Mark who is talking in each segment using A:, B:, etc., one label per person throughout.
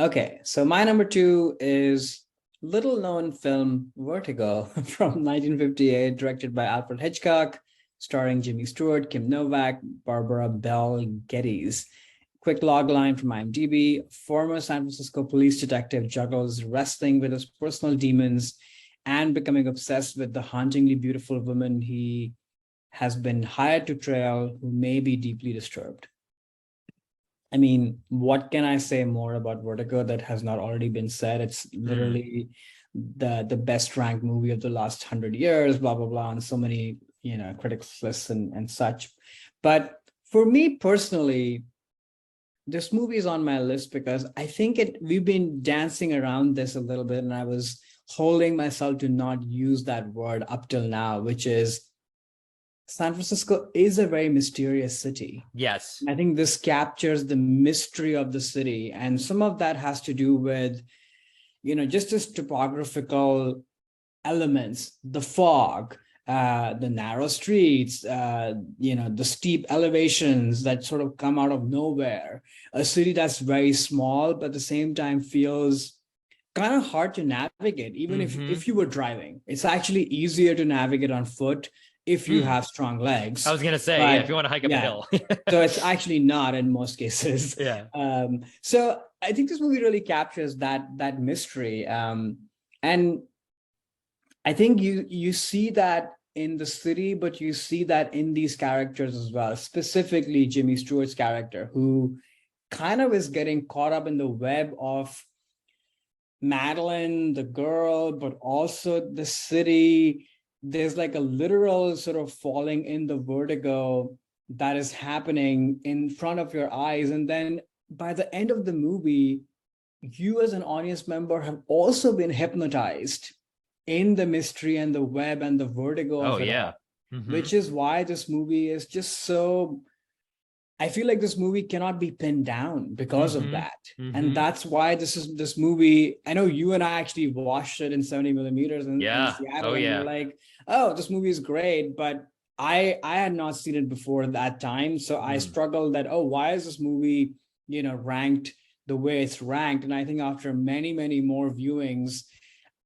A: Okay, so my number two is little known film Vertigo from 1958, directed by Alfred Hitchcock, starring Jimmy Stewart, Kim Novak, Barbara Bel Geddes. Quick log line from IMDb: former San Francisco police detective juggles wrestling with his personal demons and becoming obsessed with the hauntingly beautiful woman he has been hired to trail, who may be deeply disturbed. I mean, what can I say more about Vertigo that has not already been said? It's
B: Mm.
A: literally the best ranked movie of the last 100 years, blah blah blah, on so many critics lists and such. But for me personally, this movie is on my list because I think we've been dancing around this a little bit, and I was holding myself to not use that word up till now, which is San Francisco is a very mysterious city.
B: Yes.
A: I think this captures the mystery of the city. And some of that has to do with, just as topographical elements, the fog, the narrow streets, the steep elevations that sort of come out of nowhere. A city that's very small, but at the same time feels kind of hard to navigate, even if
B: Mm-hmm.
A: if you were driving. It's actually easier to navigate on foot if you
B: Mm.
A: have strong
B: I
A: legs.
B: was gonna say, yeah, if you
A: But
B: want to hike up a
A: yeah,
B: hill.
A: so it's actually not in most cases.
B: Yeah.
A: So I think this movie really captures that mystery. And I think you see that in the city, but you see that in these characters as well, specifically Jimmy Stewart's character, who kind of is getting caught up in the web of Madeline, the girl, but also the city. There's like a literal sort of falling in the vertigo that is happening in front of your eyes. And then by the end of the movie, you as an audience member have also been hypnotized in the mystery and the web and the vertigo
B: Oh
A: of it
B: yeah.
A: all,
B: Mm-hmm.
A: which is why this movie is just so, I feel like this movie cannot be pinned down because of
B: Mm-hmm.
A: that. And
B: Mm-hmm.
A: that's why this movie, I know you and I actually watched it in 70 millimeters in
B: Yeah. Oh
A: Seattle, and we were
B: yeah.
A: like, oh, this movie is great. But I had not seen it before that time. So I
B: Mm.
A: struggled that, oh, why is this movie, ranked the way it's ranked? And I think after many, many more viewings,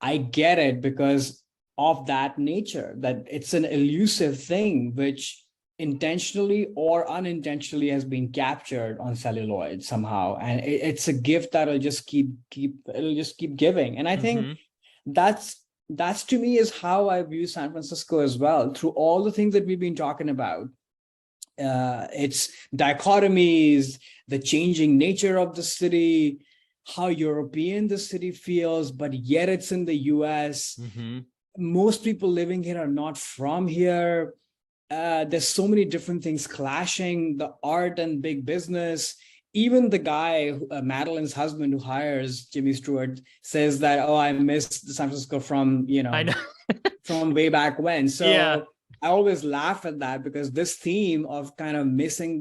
A: I get it because of that nature, that it's an elusive thing which intentionally or unintentionally has been captured on celluloid somehow, and it's a gift that'll just it'll just keep giving. And I think
B: Mm-hmm.
A: that's to me is how I view San Francisco as well, through all the things that we've been talking about. Its dichotomies, the changing nature of the city, how European the city feels, but yet it's in the US.
B: Mm-hmm.
A: Most people living here are not from here. There's so many different things clashing, the art and big business. Even the guy, Madeline's husband, who hires Jimmy Stewart, says that, oh, I missed San Francisco from,
B: I know.
A: from way back when.
B: Yeah.
A: So I always laugh at that because this theme of kind of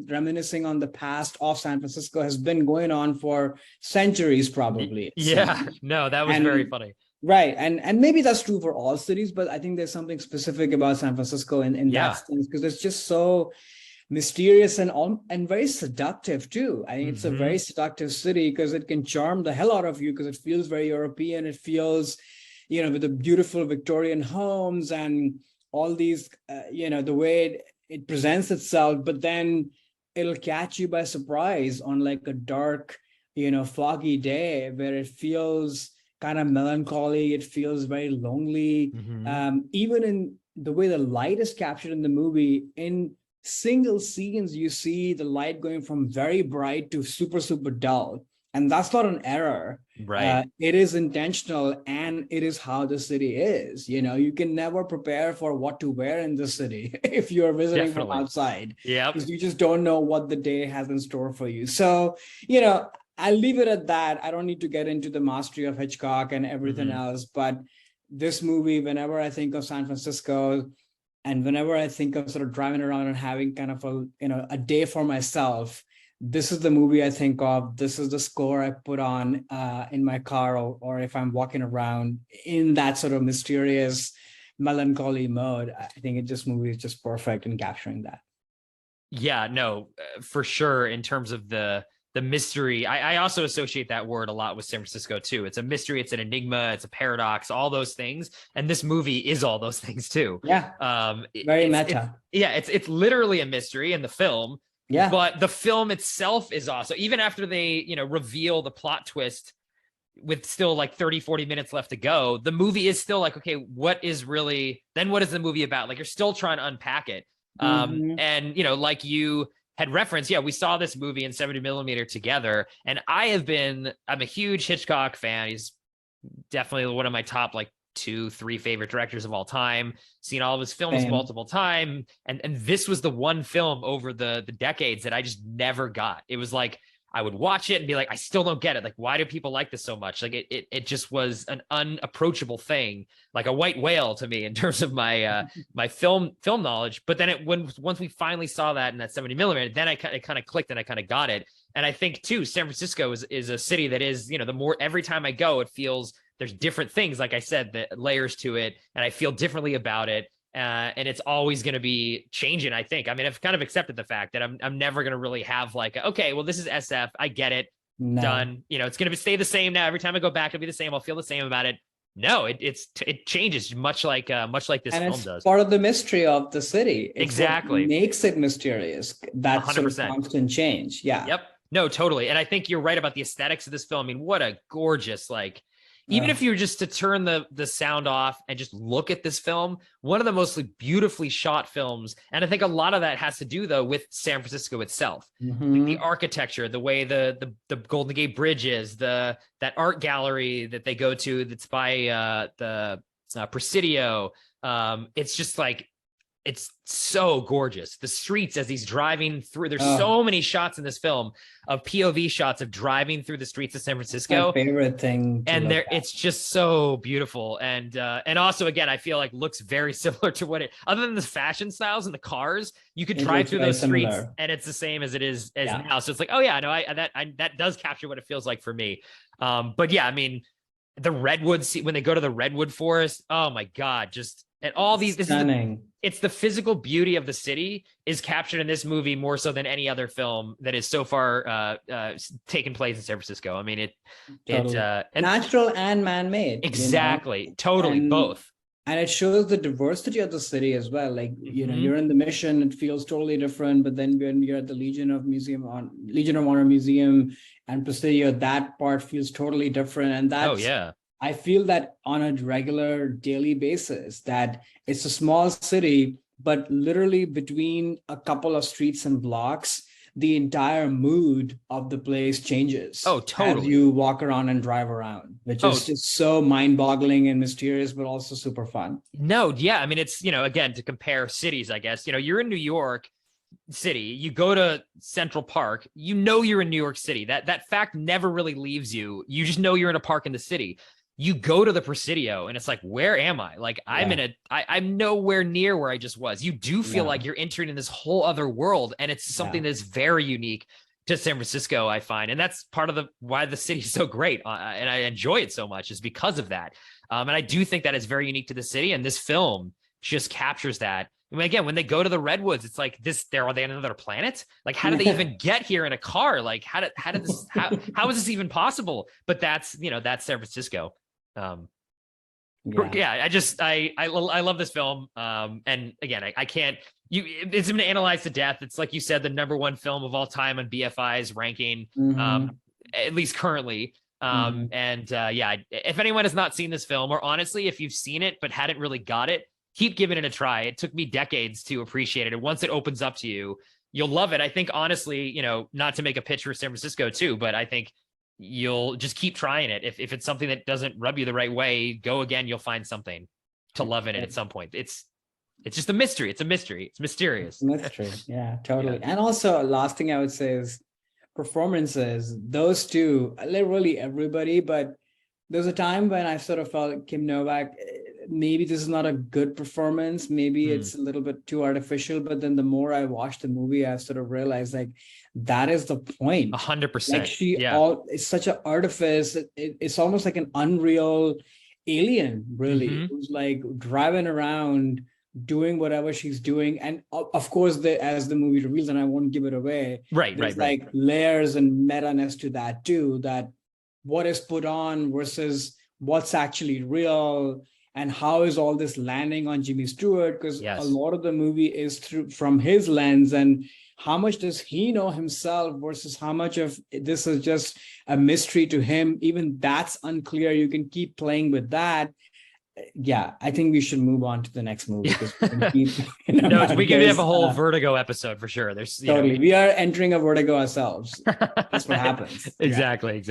A: reminiscing on the past of San Francisco has been going on for centuries, probably, it
B: Yeah.
A: seems.
B: No, that was very
A: And
B: funny.
A: right. And maybe that's true for all cities, but I think there's something specific about San Francisco in that
B: Yeah.
A: sense, because it's just so mysterious and very seductive too. I think it's a
B: Mm-hmm.
A: very seductive city because it can charm the hell out of you because it feels very European. It feels, with the beautiful Victorian homes and all these, the way it presents itself, but then it'll catch you by surprise on like a dark, foggy day where it feels kind of melancholy. It feels very lonely.
B: Mm-hmm.
A: Even in the way the light is captured in the movie, in single scenes, you see the light going from very bright to super, super dull. And that's not an error.
B: Right.
A: It is intentional, and it is how the city is. You can never prepare for what to wear in the city if you're visiting from
B: Definitely.
A: outside,
B: Yep.
A: because you just don't know what the day has in store for you. So, you know, I'll leave it at that. I don't need to get into the mastery of Hitchcock and everything
B: Mm-hmm.
A: else, but this movie, whenever I think of San Francisco, and whenever I think of sort of driving around and having kind of a day for myself, this is the movie I think of. This is the score I put on in my car, or if I'm walking around in that sort of mysterious melancholy mode. I think this movie is just perfect in capturing that.
B: Yeah, no, for sure. In terms of the the mystery. I also associate that word a lot with San Francisco too. It's a mystery, it's an enigma, it's a paradox, all those things. And this movie is all those things too.
A: Yeah. Very meta.
B: It's literally a mystery in the film.
A: Yeah.
B: But the film itself is also, even after they, reveal the plot twist with still like 30, 40 minutes left to go, the movie is still like, okay, what is the movie about? Like, you're still trying to unpack it. And, like you had referenced, we saw this movie in 70 millimeter together. And I'm a huge Hitchcock fan. He's definitely one of my top, like, 2-3 favorite directors of all time. Seen all of his films multiple times. And this was the one film over the decades that I just never got. It was like, I would watch it and be like, I still don't get it. Like, why do people like this so much? Like, it just was an unapproachable thing, like a white whale to me in terms of my my film knowledge. But then once we finally saw that in that 70 millimeter, then it kind of clicked and I kind of got it. And I think too, San Francisco is a city that is, the more every time I go, it feels there's different things, like I said, that layers to it, and I feel differently about it. And it's always going to be changing, I think. I mean, I've kind of accepted the fact that I'm never going to really have like, okay, well, this is SF. I get it. No. Done. It's going to stay the same now. Every time I go back, it'll be the same. I'll feel the same about it. No, it changes much like this
A: and
B: film does.
A: Part of the mystery of the city. It's
B: exactly.
A: What makes it mysterious. That 100%. Sort of constant change. Yeah.
B: Yep. No, totally. And I think you're right about the aesthetics of this film. I mean, what a gorgeous, like, even if you were just to turn the sound off and just look at this film, one of the most beautifully shot films. And I think a lot of that has to do, though, with San Francisco itself. Like the architecture, the way the Golden Gate Bridge is, that art gallery that they go to that's by the Presidio. It's just like, it's so gorgeous. The streets as he's driving through, there's so many shots in this film of POV shots of driving through the streets of San Francisco.
A: My favorite thing.
B: And it's just so beautiful. And also, again, I feel like looks very similar to other than the fashion styles and the cars, you could drive through those streets and it's the same as it is now. So it's like, oh yeah, no, that does capture what it feels like for me. But yeah, I mean, the redwoods, when they go to the redwood forest, oh my God, just, and all these, it's the physical beauty of the city is captured in this movie more so than any other film that is so far taken place in San Francisco. I mean, it's
A: natural and man-made.
B: Exactly. Totally. Both.
A: And it shows the diversity of the city as well. Like, you're in the Mission, it feels totally different. But then when you're at the Legion of Honor Museum and Presidio, that part feels totally different. And that's, I feel that on a regular daily basis, that it's a small city, but literally between a couple of streets and blocks, the entire mood of the place changes.
B: Oh, totally.
A: As you walk around and drive around, which is just so mind-boggling and mysterious, but also super fun.
B: No, yeah. I mean, it's, again, to compare cities, I guess, you're in New York City, you go to Central Park, you're in New York City. That fact never really leaves you. You just know you're in a park in the city. You go to the Presidio and it's like, where am I? Like, I'm nowhere near where I just was. You do feel like you're entering in this whole other world. And it's something that's very unique to San Francisco, I find. And that's part of why the city is so great. And I enjoy it so much is because of that. And I do think that it's very unique to the city. And this film just captures that. I mean, again, when they go to the redwoods, it's like are they on another planet? Like, how did they even get here in a car? Like, how is this even possible? But that's San Francisco. I love this film. And again, I can't, it's been analyzed to death. It's like you said, the #1 film of all time on BFI's ranking, at least currently. If anyone has not seen this film, or honestly, if you've seen it, but hadn't really got it, keep giving it a try. It took me decades to appreciate it. And once it opens up to you, you'll love it. I think, honestly, not to make a pitch for San Francisco too, but I think you'll just keep trying it. If it's something that doesn't rub you the right way, go again, you'll find something to love in it at some point. It's just a mystery. It's a mystery. It's mysterious.
A: It's a mystery. Yeah, totally. And also, last thing I would say is performances. Those two, literally everybody, but there's a time when I sort of felt Kim Novak, maybe this is not a good performance. Maybe it's a little bit too artificial. But then the more I watched the movie, I sort of realized like that is the point.
B: 100%.
A: Like it's such an artifice. It's almost like an unreal alien, really, who's like driving around doing whatever she's doing. And of course, as the movie reveals, and I won't give it away, there's like layers and meta-ness to that too, that what is put on versus what's actually real, and how is all this landing on Jimmy Stewart? Because a lot of the movie is from his lens, and how much does he know himself versus how much of this is just a mystery to him? Even that's unclear. You can keep playing with that. Yeah, I think we should move on to the next movie. We
B: can have a whole Vertigo episode for sure. There's
A: totally. We are entering a Vertigo ourselves. That's what happens.
B: Exactly.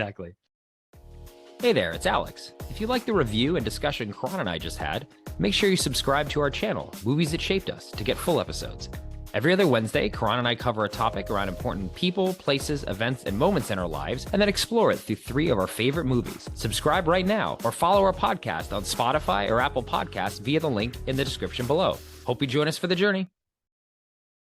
B: Hey there, it's Alex. If you like the review and discussion Karan and I just had, make sure you subscribe to our channel, Movies That Shaped Us, to get full episodes. Every other Wednesday, Karan and I cover a topic around important people, places, events, and moments in our lives, and then explore it through 3 of our favorite movies. Subscribe right now, or follow our podcast on Spotify or Apple Podcasts via the link in the description below. Hope you join us for the journey.